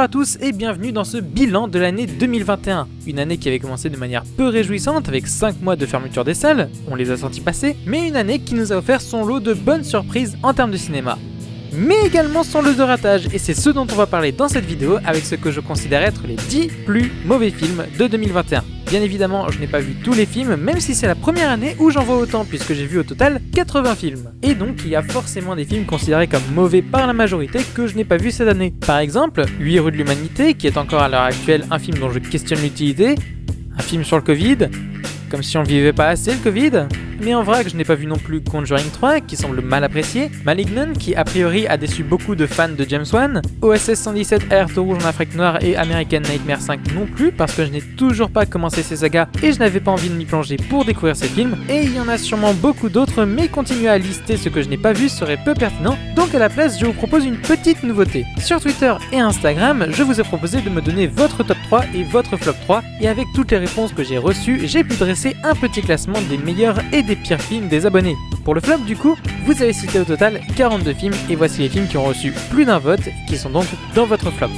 Bonjour à tous et bienvenue dans ce bilan de l'année 2021. Une année qui avait commencé de manière peu réjouissante avec 5 mois de fermeture des salles, on les a sentis passer, mais une année qui nous a offert son lot de bonnes surprises en termes de cinéma. Mais également son lot de ratages, et c'est ce dont on va parler dans cette vidéo avec ce que je considère être les 10 plus mauvais films de 2021. Bien évidemment, je n'ai pas vu tous les films, même si c'est la première année où j'en vois autant, puisque j'ai vu au total 80 films. Et donc, il y a forcément des films considérés comme mauvais par la majorité que je n'ai pas vu cette année. Par exemple, 8 rues de l'humanité, qui est encore à l'heure actuelle un film dont je questionne l'utilité, un film sur le Covid, comme si on vivait pas assez le Covid. Mais en vrac, je n'ai pas vu non plus Conjuring 3, qui semble mal apprécié, Malignant, qui a priori a déçu beaucoup de fans de James Wan, OSS 117 Alerte rouge en Afrique noire et American Nightmare 5 non plus, parce que je n'ai toujours pas commencé ces sagas et je n'avais pas envie de m'y plonger pour découvrir ces films, et il y en a sûrement beaucoup d'autres, mais continuer à lister ce que je n'ai pas vu serait peu pertinent, donc à la place, je vous propose une petite nouveauté. Sur Twitter et Instagram, je vous ai proposé de me donner votre top 3 et votre flop 3, et avec toutes les réponses que j'ai reçues, j'ai pu dresser un petit classement des meilleurs et des pires films des abonnés. Pour le flop du coup, vous avez cité au total 42 films et voici les films qui ont reçu plus d'un vote qui sont donc dans votre flop.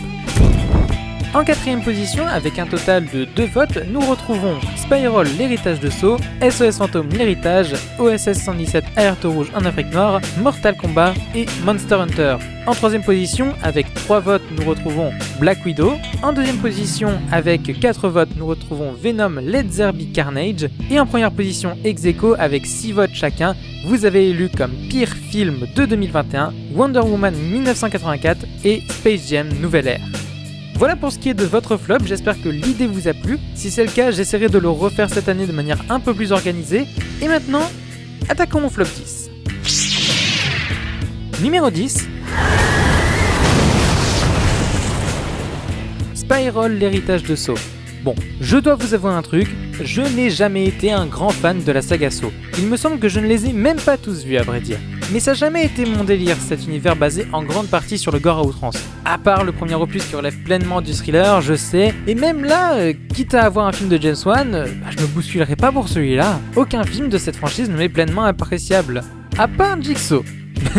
En quatrième position, avec un total de 2 votes, nous retrouvons Spiral, l'héritage de Saw, SOS Fantôme, l'héritage, OSS 117, Alerte rouge en Afrique noire, Mortal Kombat et Monster Hunter. En troisième position, avec 3 votes, nous retrouvons Black Widow. En deuxième position, avec 4 votes, nous retrouvons Venom, Let There Be Carnage. Et en première position, ex aequo, avec 6 votes chacun, vous avez élu comme pire film de 2021 Wonder Woman 1984 et Space Jam Nouvelle Ère. Voilà pour ce qui est de votre flop, j'espère que l'idée vous a plu. Si c'est le cas, j'essaierai de le refaire cette année de manière un peu plus organisée. Et maintenant, attaquons mon flop 10. Numéro 10. Spiral, l'héritage de Saw. Bon, je dois vous avouer un truc, je n'ai jamais été un grand fan de la saga Saw. Il me semble que je ne les ai même pas tous vus à vrai dire. Mais ça n'a jamais été mon délire, cet univers basé en grande partie sur le gore à outrance. À part le premier opus qui relève pleinement du thriller, je sais, et même là, quitte à avoir un film de James Wan, je me bousculerai pas pour celui-là. Aucun film de cette franchise ne m'est pleinement appréciable. À part Jigsaw,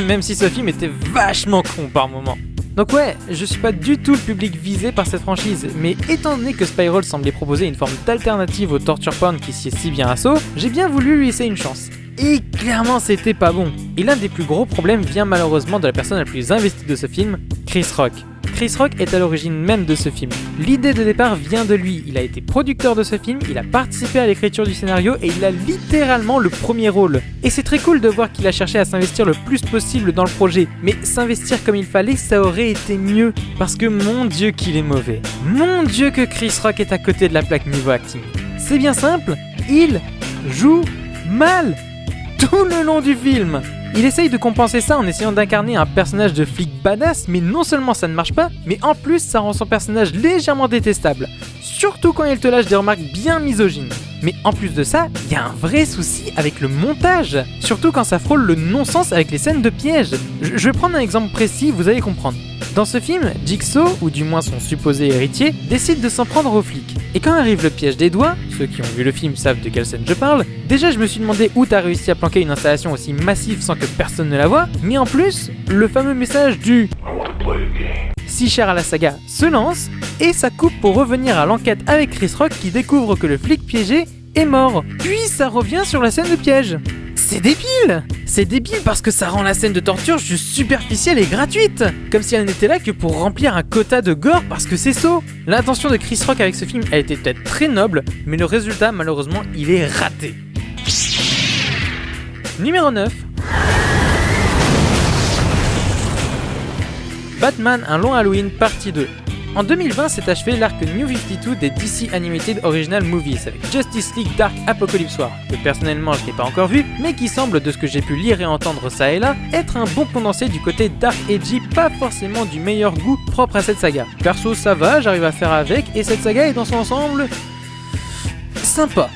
même si ce film était vachement con par moments. Donc ouais, je suis pas du tout le public visé par cette franchise, mais étant donné que Spiral semblait proposer une forme d'alternative au torture porn qui sied si bien à Saw, j'ai bien voulu lui laisser une chance. Et clairement c'était pas bon. Et l'un des plus gros problèmes vient malheureusement de la personne la plus investie de ce film, Chris Rock. Chris Rock est à l'origine même de ce film. L'idée de départ vient de lui, il a été producteur de ce film, il a participé à l'écriture du scénario et il a littéralement le premier rôle. Et c'est très cool de voir qu'il a cherché à s'investir le plus possible dans le projet, mais s'investir comme il fallait, ça aurait été mieux, parce que mon dieu qu'il est mauvais. Mon dieu que Chris Rock est à côté de la plaque niveau acting. C'est bien simple, il joue mal tout le long du film. Il essaye de compenser ça en essayant d'incarner un personnage de flic badass, mais non seulement ça ne marche pas, mais en plus ça rend son personnage légèrement détestable. Surtout quand il te lâche des remarques bien misogynes. Mais en plus de ça, il y a un vrai souci avec le montage. Surtout quand ça frôle le non-sens avec les scènes de piège. Je vais prendre un exemple précis, vous allez comprendre. Dans ce film, Jigsaw, ou du moins son supposé héritier, décide de s'en prendre aux flics. Et quand arrive le piège des doigts, ceux qui ont vu le film savent de quelle scène je parle, déjà je me suis demandé où t'as réussi à planquer une installation aussi massive sans que personne ne la voie, mais en plus, le fameux message du si cher à la saga se lance, et ça coupe pour revenir à l'enquête avec Chris Rock qui découvre que le flic piégé est mort. Puis ça revient sur la scène de piège. C'est débile! C'est débile parce que ça rend la scène de torture juste superficielle et gratuite! Comme si elle n'était là que pour remplir un quota de gore parce que c'est Saw! L'intention de Chris Rock avec ce film, elle était peut-être très noble, mais le résultat, malheureusement, il est raté. Numéro 9. Batman, un long Halloween, partie 2. En 2020 s'est achevé l'arc New 52 des DC Animated Original Movies avec Justice League Dark Apocalypse War, que personnellement je n'ai pas encore vu, mais qui semble, de ce que j'ai pu lire et entendre ça et là, être un bon condensé du côté dark edgy, pas forcément du meilleur goût propre à cette saga. Perso ça va, j'arrive à faire avec, et cette saga est dans son ensemble sympa,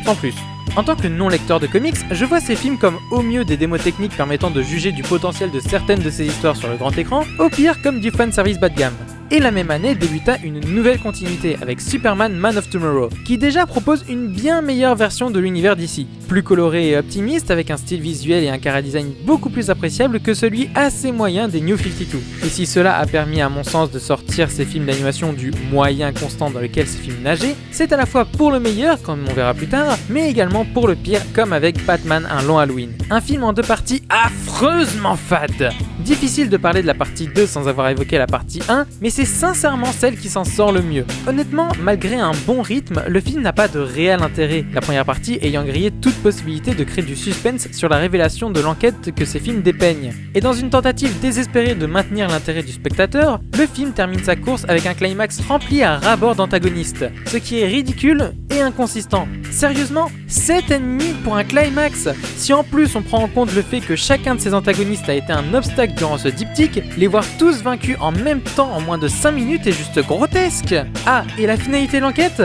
sans plus. En tant que non-lecteur de comics, je vois ces films comme au mieux des démos techniques permettant de juger du potentiel de certaines de ces histoires sur le grand écran, au pire comme du fanservice bas de gamme. Et la même année débuta une nouvelle continuité avec Superman Man of Tomorrow, qui déjà propose une bien meilleure version de l'univers d'ici. plus coloré et optimiste, avec un style visuel et un chara-design beaucoup plus appréciable que celui assez moyen des New 52. Et si cela a permis à mon sens de sortir ces films d'animation du moyen constant dans lequel ces films nageaient, c'est à la fois pour le meilleur, comme on verra plus tard, mais également pour le pire, comme avec Batman Un Long Halloween. Un film en 2 parties affreusement fade. Difficile de parler de la partie 2 sans avoir évoqué la partie 1, mais c'est sincèrement celle qui s'en sort le mieux. Honnêtement, malgré un bon rythme, le film n'a pas de réel intérêt, la première partie ayant grillé toute possibilité de créer du suspense sur la révélation de l'enquête que ces films dépeignent. Et dans une tentative désespérée de maintenir l'intérêt du spectateur, le film termine sa course avec un climax rempli à ras-bord d'antagonistes, ce qui est ridicule et inconsistant. Sérieusement, 7 ennemis pour un climax. Si en plus on prend en compte le fait que chacun de ces antagonistes a été un obstacle durant ce diptyque, les voir tous vaincus en même temps en moins de 5 minutes est juste grotesque. Ah, et la finalité de l'enquête ?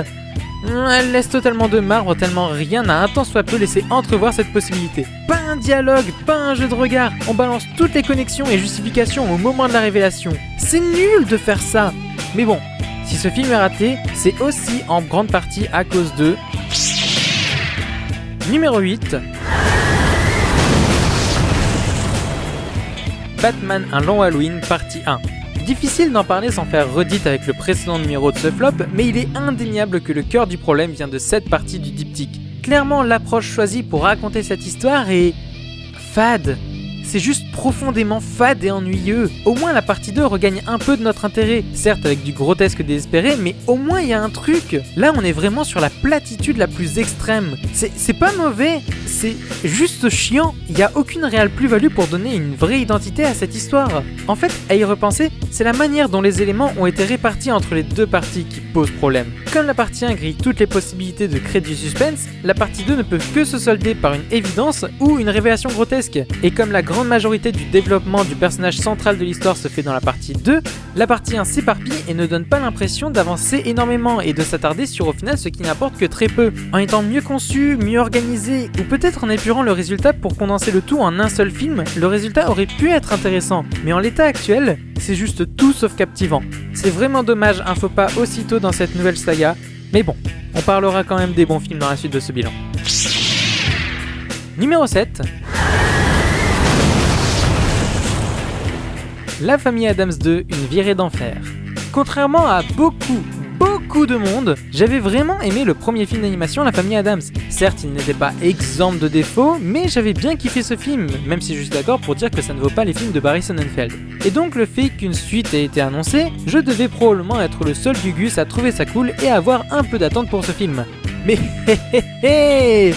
Elle laisse totalement de marbre, tellement rien n'a un tant soit peu laissé entrevoir cette possibilité. Pas un dialogue, pas un jeu de regard, on balance toutes les connexions et justifications au moment de la révélation. C'est nul de faire ça. Mais bon, si ce film est raté, c'est aussi en grande partie à cause de... Numéro 8. Batman Un Long Halloween, partie 1. Difficile d'en parler sans faire redite avec le précédent numéro de ce flop, mais il est indéniable que le cœur du problème vient de cette partie du diptyque. Clairement, l'approche choisie pour raconter cette histoire est... fade. C'est juste profondément fade et ennuyeux. Au moins la partie 2 regagne un peu de notre intérêt, certes avec du grotesque désespéré, mais au moins il y a un truc. Là on est vraiment sur la platitude la plus extrême. C'est pas mauvais, c'est juste chiant. Il n'y a aucune réelle plus-value pour donner une vraie identité à cette histoire. En fait, à y repenser, c'est la manière dont les éléments ont été répartis entre les 2 parties qui pose problème. Comme la partie 1 grille toutes les possibilités de créer du suspense, la partie 2 ne peut que se solder par une évidence ou une révélation grotesque. Et comme la grande majorité du développement du personnage central de l'histoire se fait dans la partie 2, la partie 1 s'éparpille et ne donne pas l'impression d'avancer énormément et de s'attarder sur au final ce qui n'apporte que très peu. En étant mieux conçu, mieux organisé, ou peut-être en épurant le résultat pour condenser le tout en un seul film, le résultat aurait pu être intéressant. Mais en l'état actuel, c'est juste tout sauf captivant. C'est vraiment dommage un faux pas aussitôt dans cette nouvelle saga, mais bon, on parlera quand même des bons films dans la suite de ce bilan. Numéro 7. La famille Addams 2, une virée d'enfer. Contrairement à beaucoup de monde, j'avais vraiment aimé le premier film d'animation La famille Addams. Certes, il n'était pas exempt de défauts, mais j'avais bien kiffé ce film, même si je suis d'accord pour dire que ça ne vaut pas les films de Barry Sonnenfeld. Et donc le fait qu'une suite ait été annoncée, je devais probablement être le seul Gugus à trouver ça cool et avoir un peu d'attente pour ce film. Mais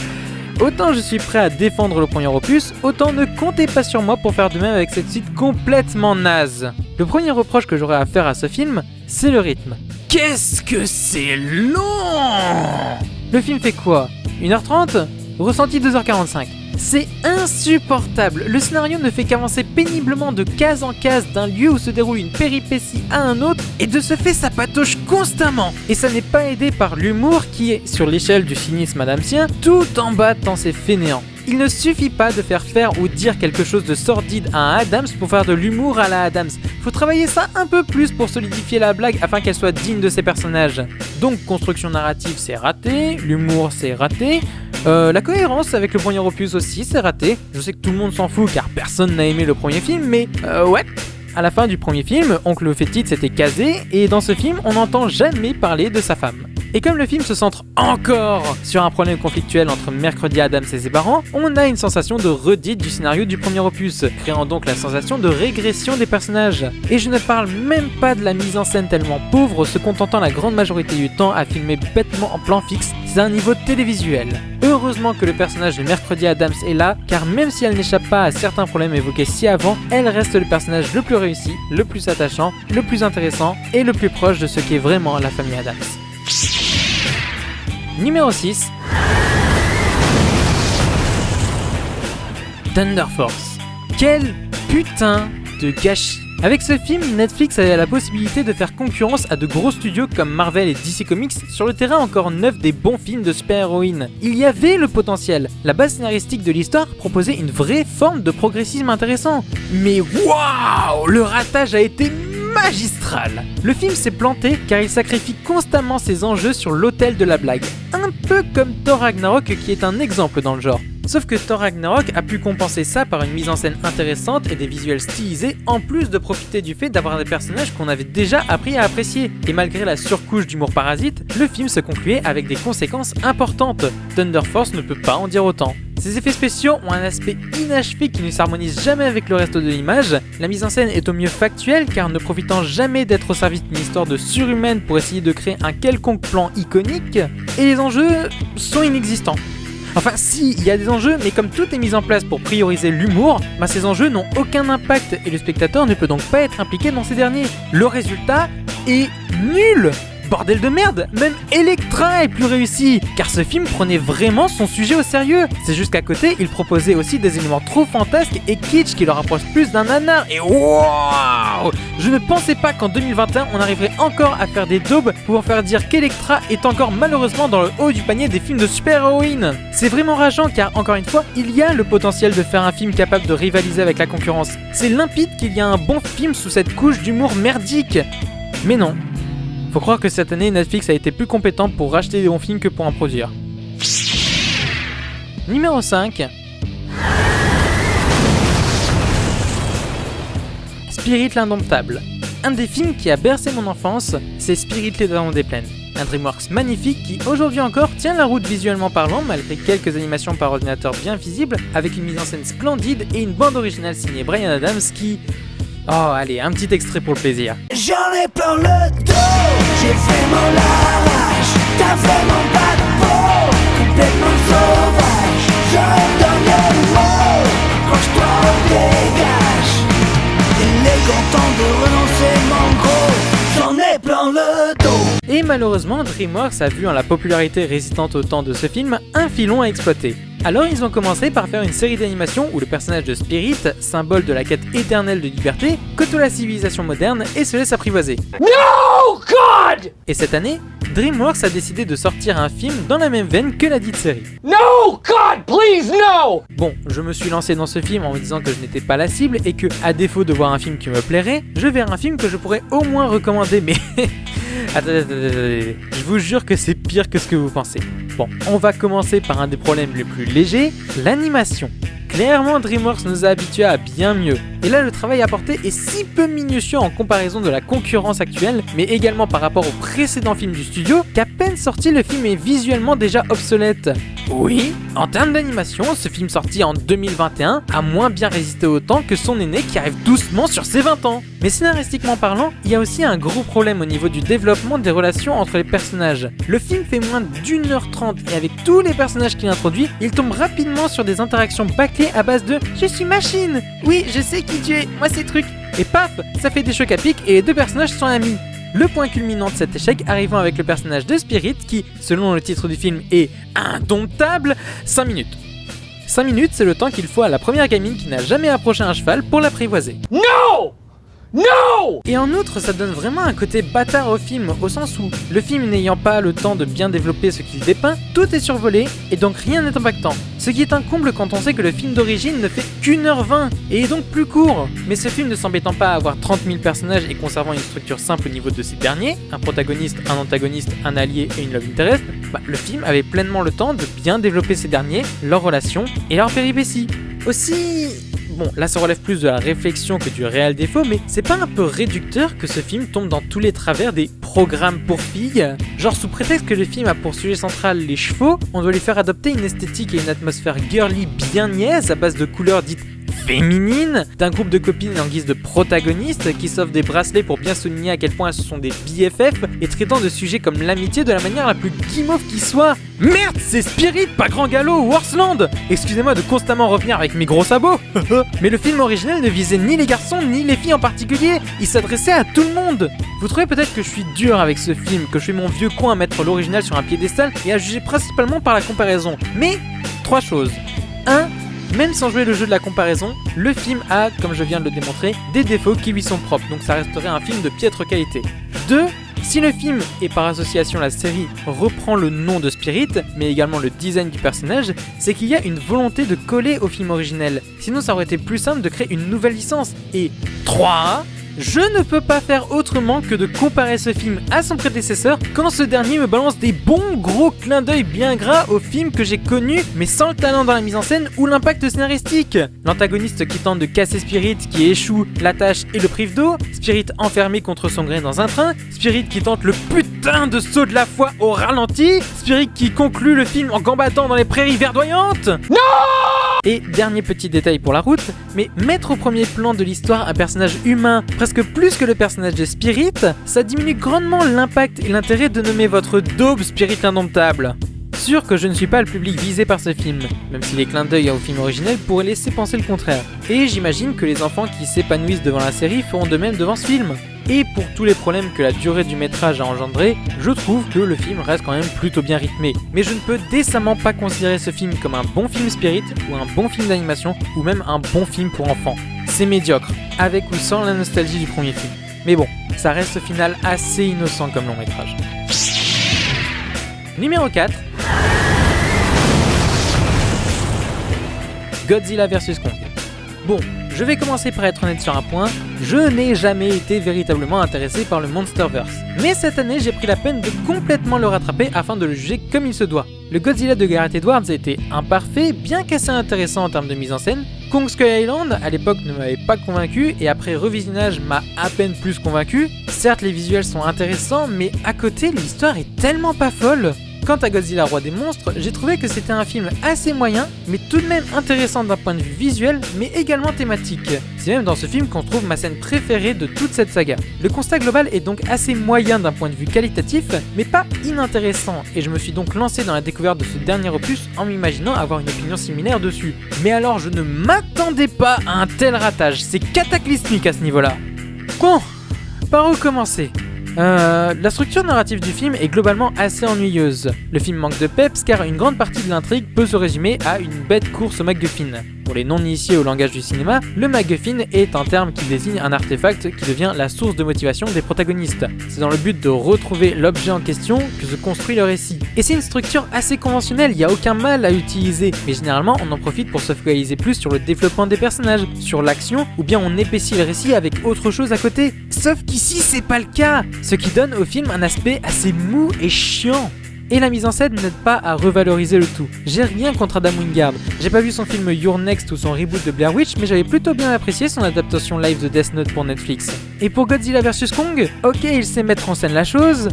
autant je suis prêt à défendre le premier opus, autant ne comptez pas sur moi pour faire de même avec cette suite complètement naze. Le premier reproche que j'aurais à faire à ce film, c'est le rythme. Qu'est-ce que c'est long! Le film fait quoi? 1h30? Ressenti 2h45. C'est insupportable. Le scénario ne fait qu'avancer péniblement de case en case d'un lieu où se déroule une péripétie à un autre, et de ce fait ça patauge constamment. Et ça n'est pas aidé par l'humour qui est, sur l'échelle du cynisme adamsien, tout en bas tant c'est fainéant. Il ne suffit pas de faire ou dire quelque chose de sordide à un Addams pour faire de l'humour à la Addams. Faut travailler ça un peu plus pour solidifier la blague afin qu'elle soit digne de ses personnages. Donc construction narrative c'est raté, l'humour c'est raté, la cohérence avec le premier opus aussi c'est raté. Je sais que tout le monde s'en fout car personne n'a aimé le premier film, mais ouais. À la fin du premier film, Oncle Fétide s'était casé et dans ce film, on n'entend jamais parler de sa femme. Et comme le film se centre encore sur un problème conflictuel entre Mercredi Addams et ses parents, on a une sensation de redite du scénario du premier opus, créant donc la sensation de régression des personnages. Et je ne parle même pas de la mise en scène tellement pauvre, se contentant la grande majorité du temps à filmer bêtement en plan fixe, c'est un niveau télévisuel. Heureusement que le personnage de Mercredi Addams est là, car même si elle n'échappe pas à certains problèmes évoqués ci-avant, elle reste le personnage le plus réussi, le plus attachant, le plus intéressant et le plus proche de ce qu'est vraiment la famille Addams. Numéro 6. Thunder Force. Quel putain de gâchis! Avec ce film, Netflix avait la possibilité de faire concurrence à de gros studios comme Marvel et DC Comics sur le terrain encore neuf des bons films de super-héroïnes. Il y avait le potentiel. La base scénaristique de l'histoire proposait une vraie forme de progressisme intéressant. Mais waouh! Le ratage a été magistral. Le film s'est planté car il sacrifie constamment ses enjeux sur l'autel de la blague, un peu comme Thor Ragnarok qui est un exemple dans le genre. Sauf que Thor Ragnarok a pu compenser ça par une mise en scène intéressante et des visuels stylisés, en plus de profiter du fait d'avoir des personnages qu'on avait déjà appris à apprécier. Et malgré la surcouche d'humour parasite, le film se concluait avec des conséquences importantes. Thunder Force ne peut pas en dire autant. Ces effets spéciaux ont un aspect inachevé qui ne s'harmonise jamais avec le reste de l'image. La mise en scène est au mieux factuelle car ne profitant jamais d'être au service d'une histoire de surhumaine pour essayer de créer un quelconque plan iconique, et les enjeux sont inexistants. Enfin si, il y a des enjeux, mais comme tout est mis en place pour prioriser l'humour, ces enjeux n'ont aucun impact et le spectateur ne peut donc pas être impliqué dans ces derniers. Le résultat est nul. Bordel de merde, même Elektra est plus réussi, car ce film prenait vraiment son sujet au sérieux. C'est juste qu'à côté, il proposait aussi des éléments trop fantasques et kitsch qui le rapprochent plus d'un nanar. Et waouh, je ne pensais pas qu'en 2021, on arriverait encore à faire des daubes pour faire dire qu'Elektra est encore malheureusement dans le haut du panier des films de super-héroïnes. C'est vraiment rageant car, encore une fois, il y a le potentiel de faire un film capable de rivaliser avec la concurrence. C'est limpide qu'il y a un bon film sous cette couche d'humour merdique. Mais non. Faut croire que cette année, Netflix a été plus compétent pour racheter des bons films que pour en produire. Numéro 5. Spirit l'indomptable. Un des films qui a bercé mon enfance, c'est Spirit les Dragons des Plaines. Un DreamWorks magnifique qui, aujourd'hui encore, tient la route visuellement parlant malgré quelques animations par ordinateur bien visibles, avec une mise en scène splendide et une bande originale signée Bryan Adams qui... Oh, allez, un petit extrait pour le plaisir. J'en ai plein le dos, j'ai vraiment la rage. T'as vraiment pas de peau, complètement sauvage. Je donne le mot, proche-toi au dégage. Il est grand temps de renoncer mon gros, j'en ai plein le dos. Et malheureusement, DreamWorks a vu en la popularité résidente au temps de ce film un filon à exploiter. Alors ils ont commencé par faire une série d'animations où le personnage de Spirit, symbole de la quête éternelle de liberté, côtoie la civilisation moderne et se laisse apprivoiser. No God! Et cette année, DreamWorks a décidé de sortir un film dans la même veine que la dite série. No God, please no! Bon, je me suis lancé dans ce film en me disant que je n'étais pas la cible et que, à défaut de voir un film qui me plairait, je verrais un film que je pourrais au moins recommander, mais... Attendez, je vous jure que c'est pire que ce que vous pensez. Bon, on va commencer par un des problèmes les plus légers, l'animation. Clairement, DreamWorks nous a habitués à bien mieux. Et là, le travail apporté est si peu minutieux en comparaison de la concurrence actuelle, mais également par rapport aux précédents films du studio, qu'à peine sorti, le film est visuellement déjà obsolète. Oui, en termes d'animation, ce film sorti en 2021 a moins bien résisté au temps que son aîné qui arrive doucement sur ses 20 ans. Mais scénaristiquement parlant, il y a aussi un gros problème au niveau du développement des relations entre les personnages. Le film fait moins d'1h30 et avec tous les personnages qu'il introduit, il tombe rapidement sur des interactions bâclées à base de « Je suis machine !»« Oui, je sais qui tu es, moi c'est truc !» Et paf, ça fait des chocs à pic et les deux personnages sont amis. Le point culminant de cet échec arrivant avec le personnage de Spirit qui, selon le titre du film, est indomptable, 5 minutes. 5 minutes, c'est le temps qu'il faut à la première gamine qui n'a jamais approché un cheval pour l'apprivoiser. No! No! Et en outre, ça donne vraiment un côté bâtard au film, au sens où, le film n'ayant pas le temps de bien développer ce qu'il dépeint, tout est survolé et donc rien n'est impactant. Ce qui est un comble quand on sait que le film d'origine ne fait qu'1h20 et est donc plus court. Mais ce film ne s'embêtant pas à avoir 30 000 personnages et conservant une structure simple au niveau de ces derniers, un protagoniste, un antagoniste, un allié et une love interest, le film avait pleinement le temps de bien développer ces derniers, leurs relations et leurs péripéties. Aussi... Bon, là ça relève plus de la réflexion que du réel défaut, mais c'est pas un peu réducteur que ce film tombe dans tous les travers des programmes pour filles? Genre sous prétexte que le film a pour sujet central les chevaux, on doit lui faire adopter une esthétique et une atmosphère girly bien niaise à base de couleurs dites féminines, d'un groupe de copines en guise de protagonistes qui s'offrent des bracelets pour bien souligner à quel point elles sont des BFF et traitant de sujets comme l'amitié de la manière la plus guimauve qui soit. Merde, c'est Spirit, pas Grand Galop ou Horseland! Excusez-moi de constamment revenir avec mes gros sabots. Mais le film original ne visait ni les garçons ni les filles en particulier, il s'adressait à tout le monde. Vous trouvez peut-être que je suis dur avec ce film, que je suis mon vieux coin à mettre l'original sur un piédestal et à juger principalement par la comparaison. Mais, 3 choses. 1. Même sans jouer le jeu de la comparaison, le film a, comme je viens de le démontrer, des défauts qui lui sont propres, donc ça resterait un film de piètre qualité. 2. Si le film, et par association la série, reprend le nom de Spirit, mais également le design du personnage, c'est qu'il y a une volonté de coller au film originel. Sinon ça aurait été plus simple de créer une nouvelle licence. Et 3. Je ne peux pas faire autrement que de comparer ce film à son prédécesseur quand ce dernier me balance des bons gros clins d'œil bien gras au film que j'ai connu mais sans le talent dans la mise en scène ou l'impact scénaristique. L'antagoniste qui tente de casser Spirit, qui échoue, l'attache et le prive d'eau, Spirit enfermé contre son gré dans un train, Spirit qui tente le putain de saut de la foi au ralenti, Spirit qui conclut le film en gambadant dans les prairies verdoyantes. Non! Et dernier petit détail pour la route, mais mettre au premier plan de l'histoire un personnage humain, presque plus que le personnage de Spirit, ça diminue grandement l'impact et l'intérêt de nommer votre daube Spirit l'indomptable. Sûr que je ne suis pas le public visé par ce film, même si les clins d'œil au film originel pourraient laisser penser le contraire. Et j'imagine que les enfants qui s'épanouissent devant la série feront de même devant ce film. Et pour tous les problèmes que la durée du métrage a engendré, je trouve que le film reste quand même plutôt bien rythmé. Mais je ne peux décemment pas considérer ce film comme un bon film Spirit, ou un bon film d'animation, ou même un bon film pour enfants. C'est médiocre, avec ou sans la nostalgie du premier film. Mais bon, ça reste au final assez innocent comme long métrage. Numéro 4. Godzilla vs Kong. Bon, je vais commencer par être honnête sur un point, je n'ai jamais été véritablement intéressé par le Monsterverse. Mais cette année, j'ai pris la peine de complètement le rattraper afin de le juger comme il se doit. Le Godzilla de Gareth Edwards a été imparfait, bien qu'assez intéressant en termes de mise en scène. Kong Skull Island, à l'époque, ne m'avait pas convaincu et après revisionnage m'a à peine plus convaincu. Certes, les visuels sont intéressants, mais à côté, l'histoire est tellement pas folle. Quant à Godzilla Roi des Monstres, j'ai trouvé que c'était un film assez moyen, mais tout de même intéressant d'un point de vue visuel, mais également thématique. C'est même dans ce film qu'on trouve ma scène préférée de toute cette saga. Le constat global est donc assez moyen d'un point de vue qualitatif, mais pas inintéressant, et je me suis donc lancé dans la découverte de ce dernier opus en m'imaginant avoir une opinion similaire dessus. Mais alors je ne m'attendais pas à un tel ratage, c'est cataclysmique à ce niveau-là. Bon, par où commencer ? La structure narrative du film est globalement assez ennuyeuse. Le film manque de peps car une grande partie de l'intrigue peut se résumer à une bête course au MacGuffin. Pour les non-initiés au langage du cinéma, le MacGuffin est un terme qui désigne un artefact qui devient la source de motivation des protagonistes. C'est dans le but de retrouver l'objet en question que se construit le récit. Et c'est une structure assez conventionnelle, il n'y a aucun mal à utiliser, mais généralement on en profite pour se focaliser plus sur le développement des personnages, sur l'action, ou bien on épaissit le récit avec autre chose à côté. Sauf qu'ici c'est pas le cas, ce qui donne au film un aspect assez mou et chiant. Et la mise en scène n'aide pas à revaloriser le tout. J'ai rien contre Adam Wingard, j'ai pas vu son film You're Next ou son reboot de Blair Witch, mais j'avais plutôt bien apprécié son adaptation live de Death Note pour Netflix. Et pour Godzilla vs Kong, ok il sait mettre en scène la chose,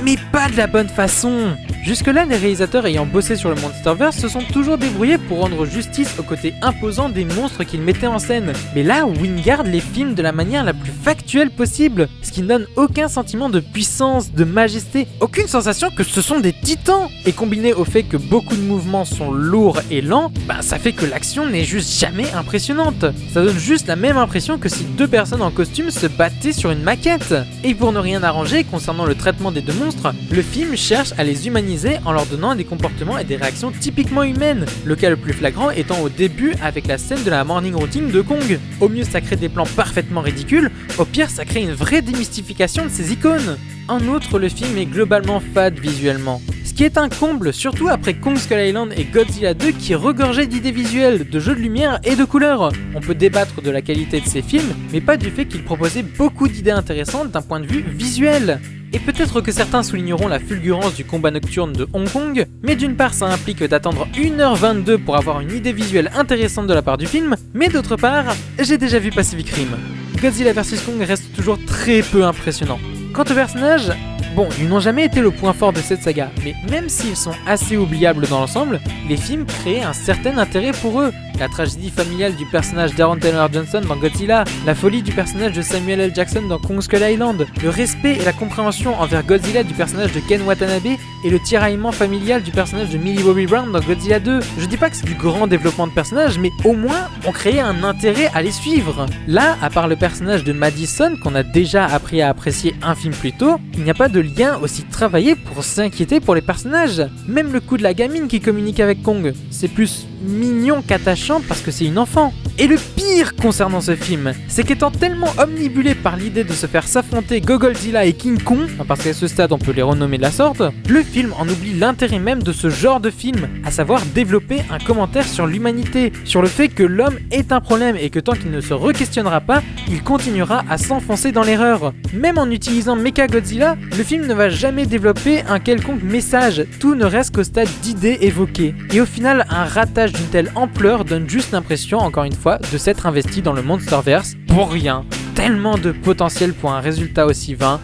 mais pas de la bonne façon. Jusque-là, les réalisateurs ayant bossé sur le Monsterverse se sont toujours débrouillés pour rendre justice au côté imposant des monstres qu'ils mettaient en scène. Mais là, Wingard les filme de la manière la plus factuelle possible, ce qui ne donne aucun sentiment de puissance, de majesté, aucune sensation que ce sont des titans. Et combiné au fait que beaucoup de mouvements sont lourds et lents, ça fait que l'action n'est juste jamais impressionnante. Ça donne juste la même impression que si deux personnes en costume se battaient sur une maquette. Et pour ne rien arranger concernant le traitement des deux monstres, le film cherche à les humaniser en leur donnant des comportements et des réactions typiquement humaines, le cas le plus flagrant étant au début avec la scène de la morning routine de Kong. Au mieux ça crée des plans parfaitement ridicules, au pire ça crée une vraie démystification de ces icônes. En outre, le film est globalement fade visuellement, ce qui est un comble, surtout après Kong Skull Island et Godzilla 2 qui regorgeaient d'idées visuelles, de jeux de lumière et de couleurs. On peut débattre de la qualité de ces films, mais pas du fait qu'ils proposaient beaucoup d'idées intéressantes d'un point de vue visuel. Et peut-être que certains souligneront la fulgurance du combat nocturne de Hong Kong, mais d'une part ça implique d'attendre 1h22 pour avoir une idée visuelle intéressante de la part du film, mais d'autre part, j'ai déjà vu Pacific Rim. Godzilla vs Kong reste toujours très peu impressionnant. Quant aux personnages, bon, ils n'ont jamais été le point fort de cette saga, mais même s'ils sont assez oubliables dans l'ensemble, les films créent un certain intérêt pour eux. La tragédie familiale du personnage d'Aaron Taylor Johnson dans Godzilla, la folie du personnage de Samuel L. Jackson dans Kong Skull Island, le respect et la compréhension envers Godzilla du personnage de Ken Watanabe et le tiraillement familial du personnage de Millie Bobby Brown dans Godzilla 2. Je dis pas que c'est du grand développement de personnages, mais au moins on créait un intérêt à les suivre. Là, à part le personnage de Madison qu'on a déjà appris à apprécier un film plus tôt, il n'y a pas de lien aussi travaillé pour s'inquiéter pour les personnages. Même le coup de la gamine qui communique avec Kong, c'est plus mignon qu'attachant parce que c'est une enfant. Et le pire concernant ce film, c'est qu'étant tellement omnibulé par l'idée de se faire s'affronter Godzilla et King Kong, parce qu'à ce stade on peut les renommer de la sorte, le film en oublie l'intérêt même de ce genre de film, à savoir développer un commentaire sur l'humanité, sur le fait que l'homme est un problème et que tant qu'il ne se re-questionnera pas, il continuera à s'enfoncer dans l'erreur. Même en utilisant Mechagodzilla, le film ne va jamais développer un quelconque message, tout ne reste qu'au stade d'idées évoquées. Et au final, un ratage d'une telle ampleur donne juste l'impression, encore une fois, de s'être investi dans le Monsterverse pour rien. Tellement de potentiel pour un résultat aussi vain,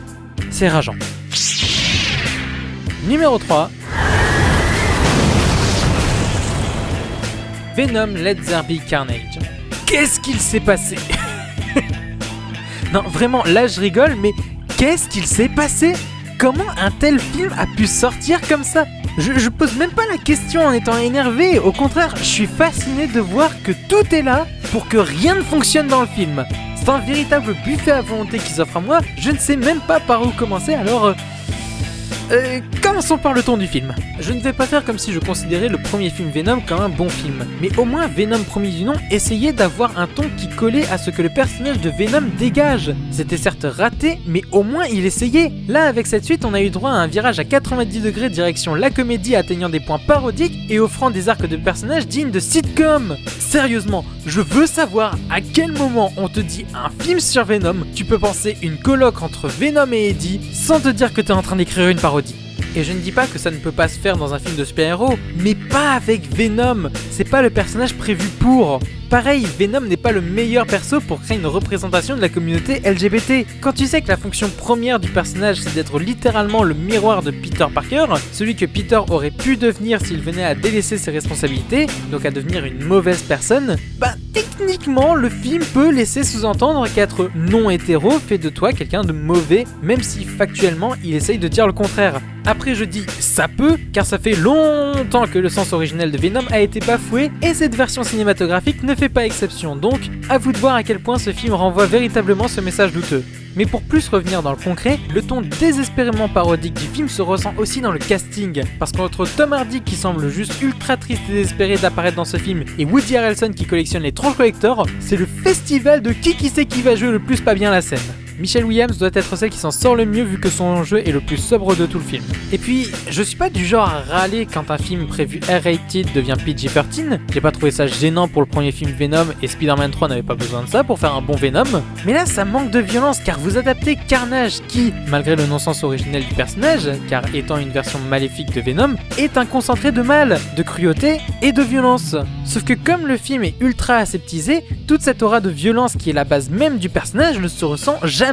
c'est rageant. Numéro 3. Venom Let There Be Carnage. Qu'est-ce qu'il s'est passé? Non, vraiment, là je rigole, mais qu'est-ce qu'il s'est passé? Comment un tel film a pu sortir comme ça? Je pose même pas la question en étant énervé, au contraire, je suis fasciné de voir que tout est là pour que rien ne fonctionne dans le film. C'est un véritable buffet à volonté qui s'offre à moi, je ne sais même pas par où commencer, alors... commençons par le ton du film. Je ne vais pas faire comme si je considérais le premier film Venom comme un bon film, mais au moins Venom premier du nom essayait d'avoir un ton qui collait à ce que le personnage de Venom dégage. C'était certes raté, mais au moins il essayait. Là avec cette suite on a eu droit à un virage à 90 degrés direction la comédie atteignant des points parodiques et offrant des arcs de personnages dignes de sitcom. Sérieusement, je veux savoir à quel moment on te dit un film sur Venom, tu peux penser une colloque entre Venom et Eddie sans te dire que t'es en train d'écrire une parodie. Et je ne dis pas que ça ne peut pas se faire dans un film de super-héros, mais pas avec Venom, c'est pas le personnage prévu pour. Pareil, Venom n'est pas le meilleur perso pour créer une représentation de la communauté LGBT. Quand tu sais que la fonction première du personnage c'est d'être littéralement le miroir de Peter Parker, celui que Peter aurait pu devenir s'il venait à délaisser ses responsabilités, donc à devenir une mauvaise personne, bah techniquement le film peut laisser sous-entendre qu'être non hétéro fait de toi quelqu'un de mauvais, même si factuellement il essaye de dire le contraire. Après je dis ça peut, car ça fait longtemps que le sens originel de Venom a été bafoué et cette version cinématographique ne fait pas exception, donc à vous de voir à quel point ce film renvoie véritablement ce message douteux. Mais pour plus revenir dans le concret, le ton désespérément parodique du film se ressent aussi dans le casting, parce qu'entre Tom Hardy qui semble juste ultra triste et désespéré d'apparaître dans ce film et Woody Harrelson qui collectionne les tranches collector, c'est le festival de qui sait qui va jouer le plus pas bien la scène. Michelle Williams doit être celle qui s'en sort le mieux vu que son jeu est le plus sobre de tout le film. Et puis, je suis pas du genre à râler quand un film prévu R-rated devient PG-13, j'ai pas trouvé ça gênant pour le premier film Venom et Spider-Man 3 n'avait pas besoin de ça pour faire un bon Venom, mais là ça manque de violence car vous adaptez Carnage qui, malgré le non-sens originel du personnage, car étant une version maléfique de Venom, est un concentré de mal, de cruauté et de violence. Sauf que comme le film est ultra aseptisé, toute cette aura de violence qui est la base même du personnage ne se ressent jamais.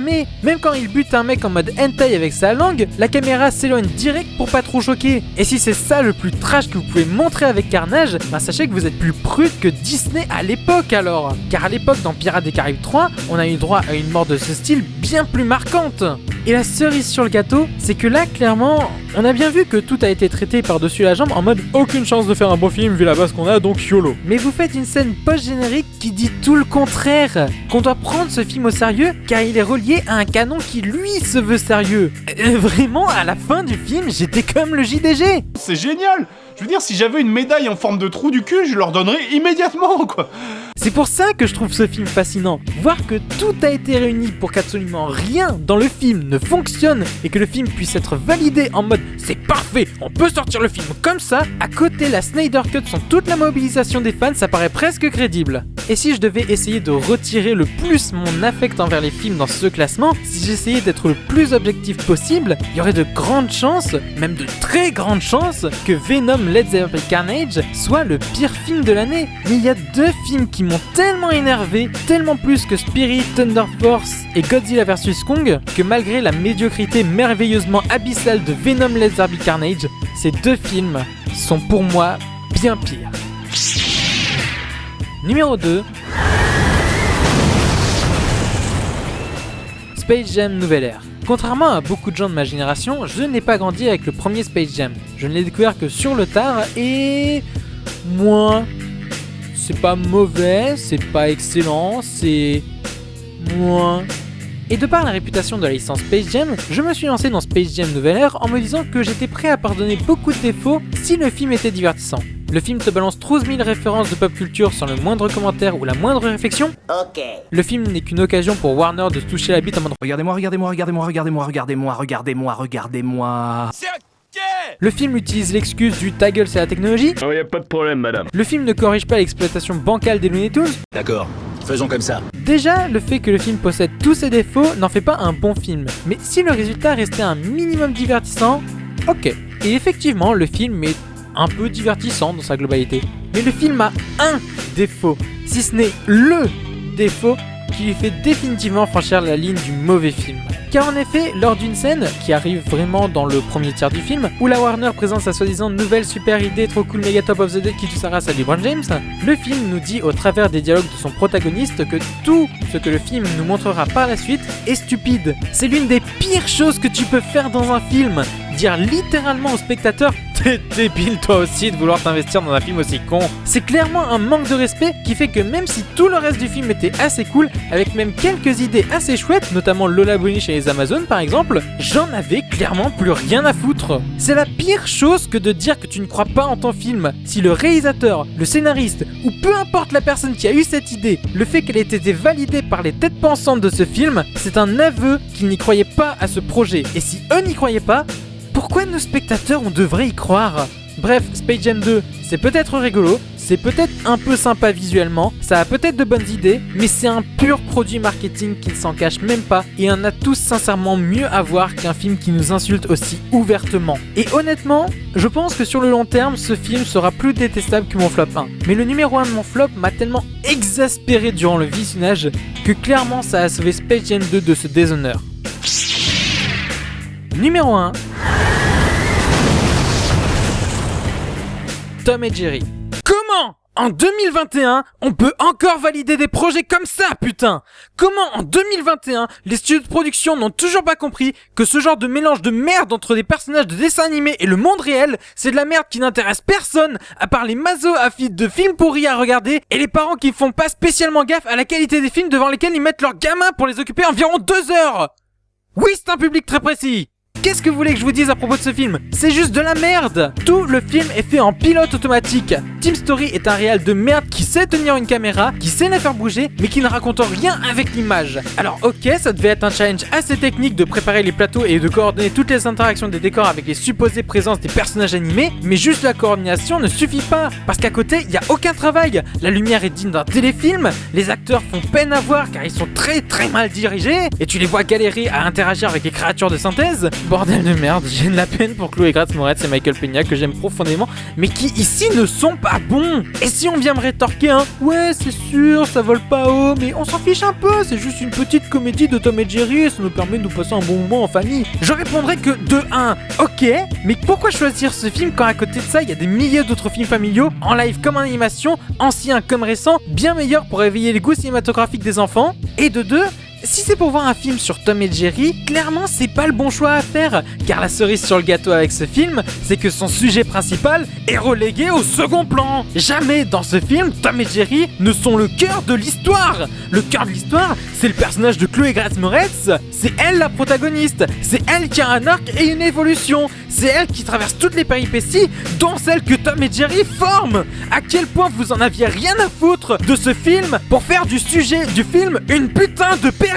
Même quand il bute un mec en mode hentai avec sa langue, la caméra s'éloigne direct pour pas trop choquer. Et si c'est ça le plus trash que vous pouvez montrer avec Carnage, bah sachez que vous êtes plus prude que Disney à l'époque alors. Car à l'époque dans Pirates des Caraïbes 3, on a eu droit à une mort de ce style bien plus marquante. Et la cerise sur le gâteau, c'est que là clairement, on a bien vu que tout a été traité par-dessus la jambe en mode aucune chance de faire un bon film vu la base qu'on a donc YOLO. Mais vous faites une scène post-générique qui dit tout le contraire, qu'on doit prendre ce film au sérieux car il est relié à un canon qui lui se veut sérieux. Vraiment, à la fin du film, j'étais comme le JDG. C'est génial! Je veux dire, si j'avais une médaille en forme de trou du cul, je leur donnerais immédiatement, quoi. C'est pour ça que je trouve ce film fascinant. Voir que tout a été réuni pour qu'absolument rien dans le film ne fonctionne et que le film puisse être validé en mode c'est parfait, on peut sortir le film comme ça, à côté la Snyder Cut sans toute la mobilisation des fans, ça paraît presque crédible. Et si je devais essayer de retirer le plus mon affect envers les films dans ce classement, si j'essayais d'être le plus objectif possible, il y aurait de grandes chances, même de très grandes chances, que Venom Let There Be Carnage soit le pire film de l'année. Mais il y a deux films qui m'ont tellement énervé, tellement plus que Spirit, Thunder Force et Godzilla vs Kong, que malgré la médiocrité merveilleusement abyssale de Venom Let There Be Carnage, ces deux films sont pour moi bien pires. Numéro 2. Space Jam Nouvelle Ère. Contrairement à beaucoup de gens de ma génération, je n'ai pas grandi avec le premier Space Jam. Je ne l'ai découvert que sur le tard et... moi... c'est pas mauvais, c'est pas excellent, c'est... moi... Et de par la réputation de la licence Space Jam, je me suis lancé dans Space Jam Nouvelle Ère en me disant que j'étais prêt à pardonner beaucoup de défauts si le film était divertissant. Le film te balance 12 000 références de pop culture sans le moindre commentaire ou la moindre réflexion. Ok. Le film n'est qu'une occasion pour Warner de se toucher la bite en mode Regardez-moi, regardez-moi, regardez-moi, regardez-moi, regardez-moi, regardez-moi, regardez-moi. Le film utilise l'excuse du ta gueule c'est la technologie. Oh, y a pas de problème, madame. Le film ne corrige pas l'exploitation bancale des Looney Tunes. D'accord, faisons comme ça. Déjà, le fait que le film possède tous ses défauts n'en fait pas un bon film. Mais si le résultat restait un minimum divertissant, ok. Et effectivement, le film est un peu divertissant dans sa globalité. Mais le film a un défaut, si ce n'est LE défaut qui lui fait définitivement franchir la ligne du mauvais film. Car en effet, lors d'une scène, qui arrive vraiment dans le premier tiers du film, où la Warner présente sa soi-disant nouvelle super idée trop cool méga top of the day qui tout sa race à LeBron James, le film nous dit au travers des dialogues de son protagoniste que tout ce que le film nous montrera par la suite est stupide. C'est l'une des pires choses que tu peux faire dans un film, dire littéralement au spectateur « T'es débile toi aussi de vouloir t'investir dans un film aussi con ». C'est clairement un manque de respect qui fait que même si tout le reste du film était assez cool, avec même quelques idées assez chouettes, notamment Lola Bunny chez les Amazones par exemple, j'en avais clairement plus rien à foutre. C'est la pire chose que de dire que tu ne crois pas en ton film. Si le réalisateur, le scénariste, ou peu importe la personne qui a eu cette idée, le fait qu'elle ait été validée par les têtes pensantes de ce film, c'est un aveu qu'ils n'y croyaient pas à ce projet. Et si eux n'y croyaient pas, pourquoi nos spectateurs on devrait y croire? Bref, Space Jam 2, c'est peut-être rigolo, c'est peut-être un peu sympa visuellement, ça a peut-être de bonnes idées, mais c'est un pur produit marketing qui ne s'en cache même pas et on a tous sincèrement mieux à voir qu'un film qui nous insulte aussi ouvertement. Et honnêtement, je pense que sur le long terme, ce film sera plus détestable que mon flop 1. Mais le numéro 1 de mon flop m'a tellement exaspéré durant le visionnage que clairement ça a sauvé Space Jam 2 de ce déshonneur. Numéro 1. Tom et Jerry. Comment en 2021, on peut encore valider des projets comme ça, putain? Comment en 2021, les studios de production n'ont toujours pas compris que ce genre de mélange de merde entre des personnages de dessins animés et le monde réel, c'est de la merde qui n'intéresse personne, à part les maso-affidés de films pourris à regarder et les parents qui font pas spécialement gaffe à la qualité des films devant lesquels ils mettent leurs gamins pour les occuper environ 2 heures? Oui, c'est un public très précis. Qu'est-ce que vous voulez que je vous dise à propos de ce film? C'est juste de la merde! Tout le film est fait en pilote automatique. Team Story est un réal de merde qui sait tenir une caméra, qui sait la faire bouger, mais qui ne raconte rien avec l'image. Alors ok, ça devait être un challenge assez technique de préparer les plateaux et de coordonner toutes les interactions des décors avec les supposées présences des personnages animés, mais juste la coordination ne suffit pas, parce qu'à côté, il n'y a aucun travail. La lumière est digne d'un téléfilm, les acteurs font peine à voir car ils sont très mal dirigés, et tu les vois galérer à interagir avec les créatures de synthèse. Bordel de merde, j'ai de la peine pour Chloé Grace Moretz et Michael Peña que j'aime profondément, mais qui ici ne sont pas bons. Et si on vient me rétorquer ouais c'est sûr, ça vole pas haut, mais on s'en fiche un peu, c'est juste une petite comédie de Tom et Jerry et ça nous permet de nous passer un bon moment en famille. Je répondrais que de 1, ok, mais pourquoi choisir ce film quand à côté de ça il y a des milliers d'autres films familiaux, en live comme en animation, anciens comme récents, bien meilleurs pour éveiller les goûts cinématographiques des enfants. Et de 2, si c'est pour voir un film sur Tom et Jerry, clairement c'est pas le bon choix à faire, car la cerise sur le gâteau avec ce film, c'est que son sujet principal est relégué au second plan. Jamais dans ce film, Tom et Jerry ne sont le cœur de l'histoire. Le cœur de l'histoire, c'est le personnage de Chloé Grace Moretz, c'est elle la protagoniste, c'est elle qui a un arc et une évolution, c'est elle qui traverse toutes les péripéties, dont celles que Tom et Jerry forment. À quel point vous en aviez rien à foutre de ce film pour faire du sujet du film une putain de péripéties.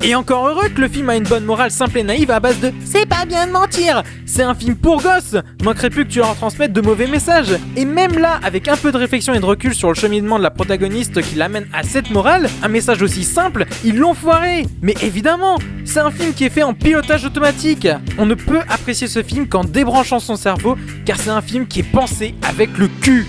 Et encore heureux que le film a une bonne morale simple et naïve à base de « c'est pas bien de mentir ». C'est un film pour gosses, manquerait plus que tu leur transmettes de mauvais messages. Et même là, avec un peu de réflexion et de recul sur le cheminement de la protagoniste qui l'amène à cette morale, un message aussi simple, ils l'ont foiré. Mais évidemment, c'est un film qui est fait en pilotage automatique. On ne peut apprécier ce film qu'en débranchant son cerveau, car c'est un film qui est pensé avec le cul.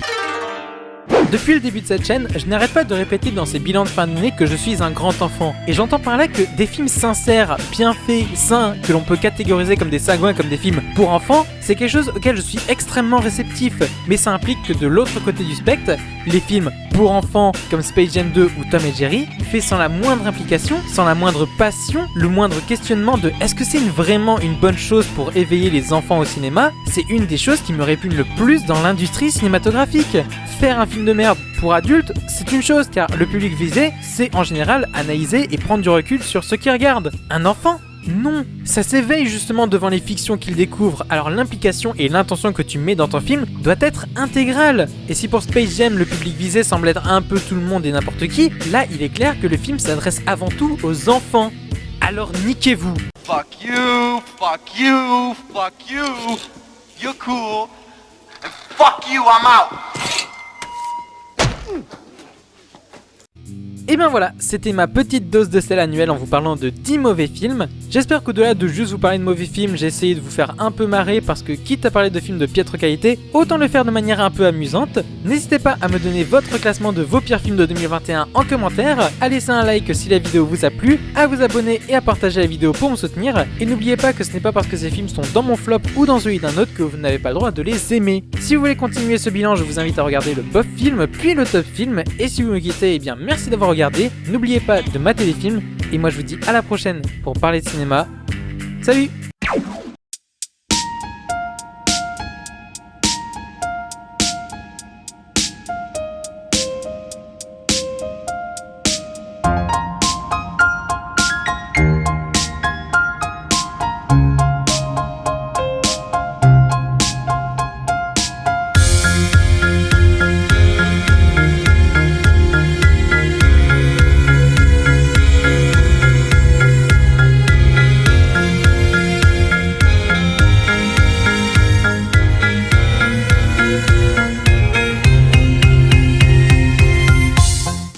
Depuis le début de cette chaîne, je n'arrête pas de répéter dans ces bilans de fin d'année que je suis un grand enfant. Et j'entends par là que des films sincères, bien faits, sains, que l'on peut catégoriser comme des sagouins, comme des films pour enfants, c'est quelque chose auquel je suis extrêmement réceptif. Mais ça implique que de l'autre côté du spectre, les films pour enfants comme Space Jam 2 ou Tom et Jerry, faits sans la moindre implication, sans la moindre passion, le moindre questionnement de est-ce que c'est vraiment une bonne chose pour éveiller les enfants au cinéma, c'est une des choses qui me répugne le plus dans l'industrie cinématographique. Faire un film de merde pour adultes, c'est une chose car le public visé sait en général analyser et prendre du recul sur ce qu'il regarde. Un enfant, Non, ça s'éveille justement devant les fictions qu'il découvre, alors l'implication et l'intention que tu mets dans ton film doit être intégrale. Et si pour Space Jam le public visé semble être un peu tout le monde et n'importe qui, là il est clair que le film s'adresse avant tout aux enfants. Alors niquez-vous. Fuck you, fuck you, fuck you. You're cool. And fuck you, I'm out. Et ben voilà, c'était ma petite dose de sel annuelle en vous parlant de 10 mauvais films. J'espère qu'au-delà de juste vous parler de mauvais films, j'ai essayé de vous faire un peu marrer parce que quitte à parler de films de piètre qualité, autant le faire de manière un peu amusante. N'hésitez pas à me donner votre classement de vos pires films de 2021 en commentaire, à laisser un like si la vidéo vous a plu, à vous abonner et à partager la vidéo pour me soutenir. Et n'oubliez pas que ce n'est pas parce que ces films sont dans mon flop ou dans celui d'un autre que vous n'avez pas le droit de les aimer. Si vous voulez continuer ce bilan, je vous invite à regarder le bof film puis le top film. Et si vous me quittez, eh bien merci d'avoir regardé. N'oubliez pas de mater les films et moi je vous dis à la prochaine pour parler de cinéma. Salut!